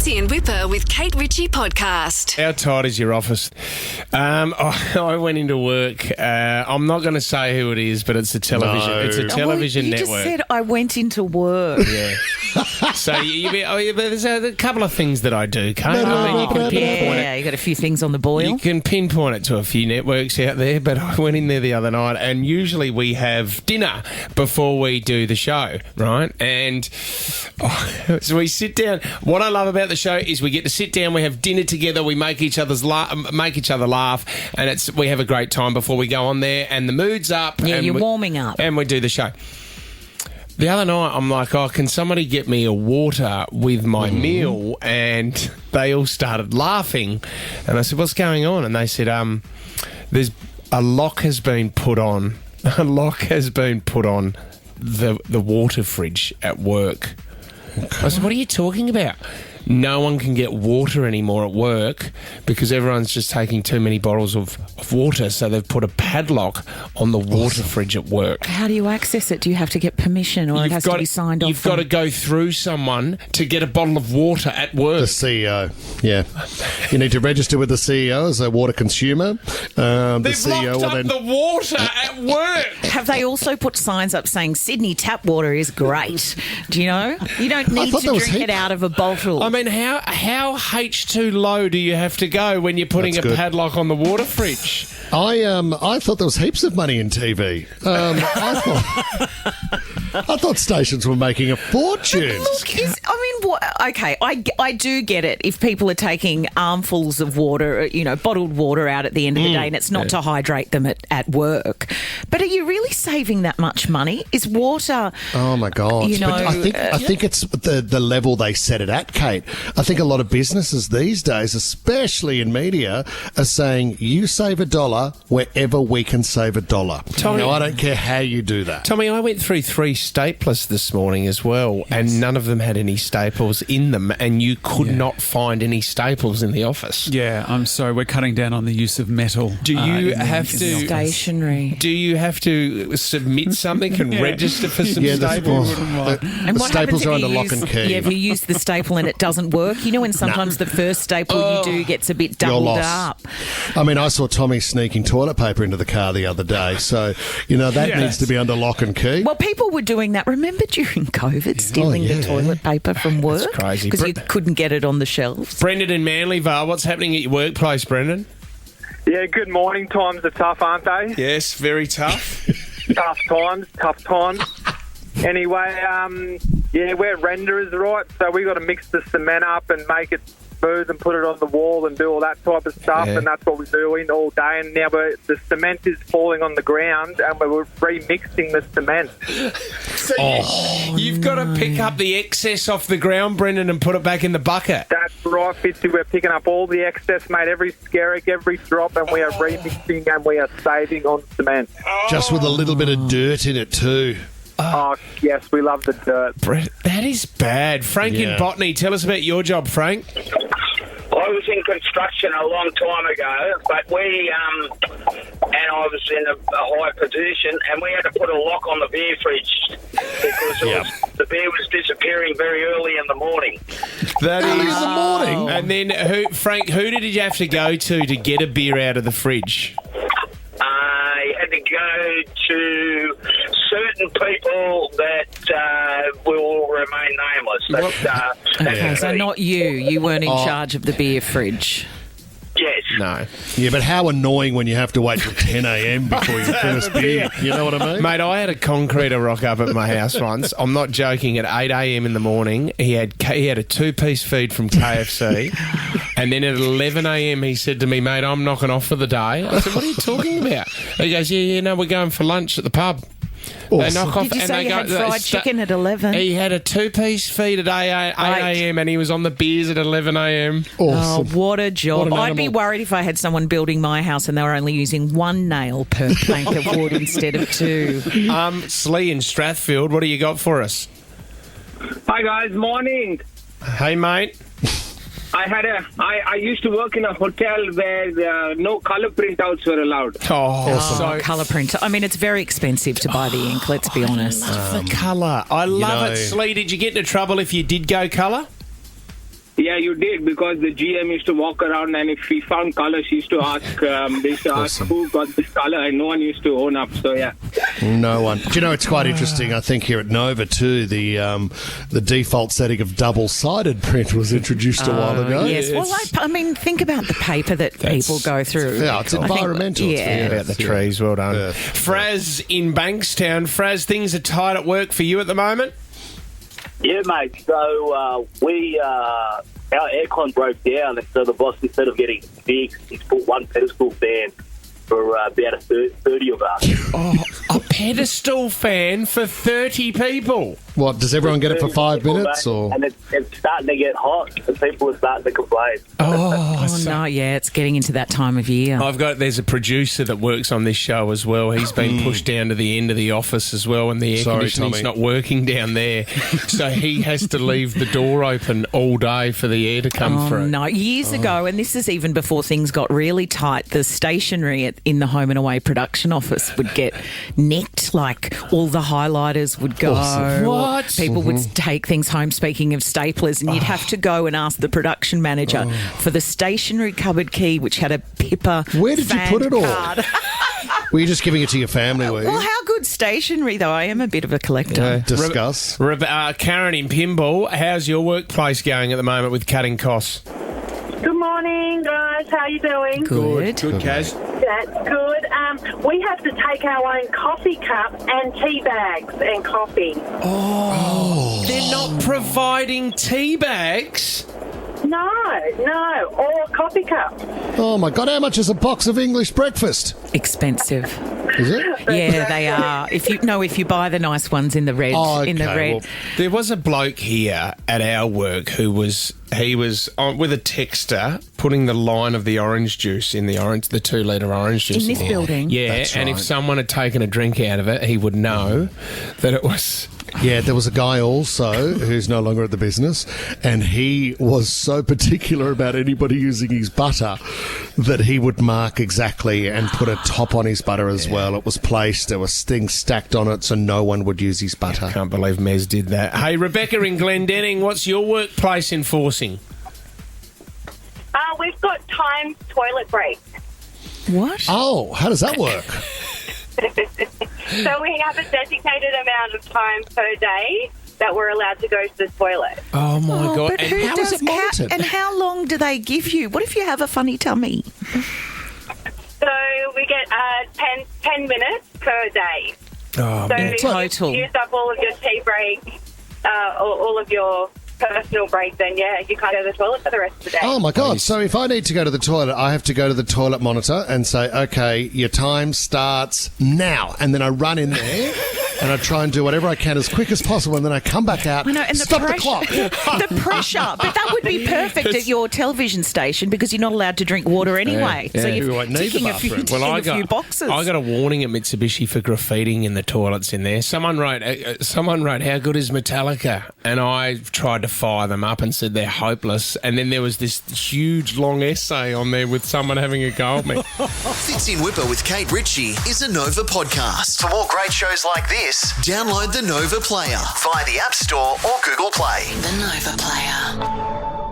Marsey and Whipper with Kate Ritchie podcast. How tight is your office? I went into work. I'm not going to say who it is, but it's a television. No. It's a television you network. just said I went into work. Yeah. So there's a couple of things that I do, Kate. I mean, you can pinpoint Yeah, it. you got a few things on the boil. You can pinpoint it to a few networks out there, but I went in there the other night, and usually we have dinner before we do the show, right? And so we sit down. What I love about the show is we get to sit down, we have dinner together, we make each other laugh, and we have a great time before we go on there, and the mood's up. Yeah, and you're warming up. and we do the show. The other night, I'm like, can somebody get me a water with my meal? And they all started laughing. And I said, what's going on? And they said, there's a lock has been put on. A lock has been put on the water fridge at work. I said, what are you talking about? No one can get water anymore at work because everyone's just taking too many bottles of water, so they've put a padlock on the water fridge at work. How do you access it? Do you have to get permission or it has to be signed off? You've got to go through someone to get a bottle of water at work. The CEO, yeah. You need to register with the CEO as a water consumer. The They've CEO locked up the water at work. Have they also put signs up saying Sydney tap water is great? Do you know? You don't need thought to there was drink it heap- out of a bottle. I mean, how H2 low do you have to go when you're putting That's a good. padlock on the water fridge? I thought there was heaps of money in TV. I thought stations were making a fortune. Look, okay, I do get it if people are taking armfuls of water, bottled water out at the end of the day, and it's not to hydrate them at work. But are you really saving that much money? Is water... Oh my God! You know, But I think it's the level they set it at, Kate. I think a lot of businesses these days, especially in media, are saying you save $1 wherever we can save $1. Tommy- Now, I don't care how you do that. Tommy, I went through 3 staplers this morning as well, and none of them had any staples in them, and you could not find any staples in the office. Yeah, I'm sorry. We're cutting down on the use of metal. Do you in the have to- office. Stationery. Do you have to submit something and register for some Yeah, the staples? And what staples happens are if under you lock use, and key. Yeah, if you use the staple and it doesn't work, you know when sometimes the first staple you do gets a bit You're doubled lost. up. I mean, I saw Tommy sneaking toilet paper into the car the other day, so that needs to be under lock and key. Well, people were doing that. Remember during COVID, stealing the toilet paper from work? crazy. Because you couldn't get it on the shelves. Brendan in Manlyvale, what's happening at your workplace, Brendan? Yeah, good morning. Times are tough, aren't they? Yes, very tough. Tough times. Anyway, we're renderers, right? So we got to mix the cement up and make it smooth and put it on the wall and do all that type of stuff, Yeah. and that's what we're doing all day. And now the cement is falling on the ground, and we're remixing the cement. So you've got to pick up the excess off the ground, Brendan, and put it back in the bucket. That's right, Fitzy. We're picking up all the excess, mate, every skerrick, every drop, and we are remixing and we are saving on cement. Just with a little bit of dirt in it too. Oh, yes, we love the dirt. That is bad. Frank in Yeah. Botany, tell us about your job, Frank. I was in construction a long time ago, but and I was in a high position, and we had to put a lock on the beer fridge because the beer was disappearing very early in the morning. That Early in the morning? And then, Frank, who did you have to go to get a beer out of the fridge? I had to go to certain people that will remain nameless. Okay, so not you. You weren't in charge of the beer fridge. Yes. No. Yeah, but how annoying when you have to wait till 10 a.m. before you finish beer. You know what I mean? Mate, I had a concreter rock up at my house once. I'm not joking. At 8 a.m. in the morning, he had a 2-piece feed from KFC, and then at 11 a.m. he said to me, "Mate, I'm knocking off for the day." I said, "What are you talking about?" He goes, "Yeah, no, we're going for lunch at the pub." They knock off Did you and say they you go. had fried chicken at 11? He had a 2-piece feed at 8 a.m. and he was on the beers at 11 a.m. Awesome. Oh, what a job. What an I'd be animal. worried if I had someone building my house and they were only using 1 nail per plank of wood instead of 2. Slee in Strathfield, what do you got for us? Hi guys, morning. Hey, mate. I used to work in a hotel where no color printouts were allowed. Oh, colour print. I mean, it's very expensive to buy the ink, let's be honest. The colour. I love it. Slee, did you get into trouble if you did go colour? Yeah, you did, because the GM used to walk around, and if he found colours, he used to ask, who got this colour, and no one used to own up. So, yeah. No one. Do you know, it's quite interesting, I think, here at Nova, too, the default setting of double-sided print was introduced a while ago. Yes. Well, I mean, think about the paper that people go through. Yeah, it's environmental. Yeah. About the trees, well done. Yeah. Fraz in Bankstown. Fraz, things are tight at work for you at the moment? Yeah, mate. So our aircon broke down, and so the boss, instead of getting big, he's put one pedestal fan for about 30 of us. Oh, a pedestal fan for 30 people. What, does everyone get it for 5 people, minutes? mate, Or? And it's starting to get hot, and people are starting to complain. Oh, no, yeah, it's getting into that time of year. There's a producer that works on this show as well. He's been pushed down to the end of the office as well, and the air conditioning's not working down there. So he has to leave the door open all day for the air to come through. No, years ago, and this is even before things got really tight, the stationery in the Home and Away production office would get nicked, like all the highlighters would go. Awesome. What? People would take things home, speaking of staplers, and you'd have to go and ask the production manager for the stationery cupboard key, which had a Pippa Where did you fan put it all? card. Were you just giving it to your family, were you? Well, how good stationery, though. I am a bit of a collector. Discuss. Karen in Pymble, how's your workplace going at the moment with cutting costs? Good morning, guys. How you doing? Good. Good, Kaz. That's good. We have to take our own coffee cup and tea bags and coffee. They're not providing tea bags? No, or coffee cup. Oh, my God, how much is a box of English breakfast? Expensive. Is it? Yeah, they are. If you buy the nice ones in the red, Well, There was a bloke here at our work who was on with a texter putting the line of the orange juice in the 2 litre orange juice in this building. Yeah, That's and right. if someone had taken a drink out of it, he would know that it was. Yeah, there was a guy also who's no longer at the business, and he was so particular about anybody using his butter that he would mark exactly and put a top on his butter as well. It was placed, there was things stacked on it, so no one would use his butter. Can't believe Mez did that. Hey, Rebecca in Glendenning, what's your workplace enforcing? We've got timed toilet breaks. What? Oh, how does that work? So we have a designated amount of time per day that we're allowed to go to the toilet. Oh, my God. But And who how does is it monitored? and how long do they give you? What if you have a funny tummy? So we get 10 minutes per day. Oh, So man. if Total. you use up all of your tea break, all of your personal break, then you can't go to the toilet for the rest of the day. Oh, my God. So if I need to go to the toilet, I have to go to the toilet monitor and say, okay, your time starts now. And then I run in there and I try and do whatever I can as quick as possible, and then I come back out, I know, and stop the the clock. the pressure. But that would be perfect at your television station because you're not allowed to drink water anyway. So You you're won't need the ticking a few, bathroom. Well, ticking a few boxes. I got a warning at Mitsubishi for graffitiing in the toilets in there. Someone wrote, "How good is Metallica?" And I tried to fire them up and said they're hopeless. And then there was this huge long essay on there with someone having a go at me. Fits in Whipper with Kate Ritchie is a Nova podcast. For more great shows like this, download the Nova Player via the App Store or Google Play. The Nova Player.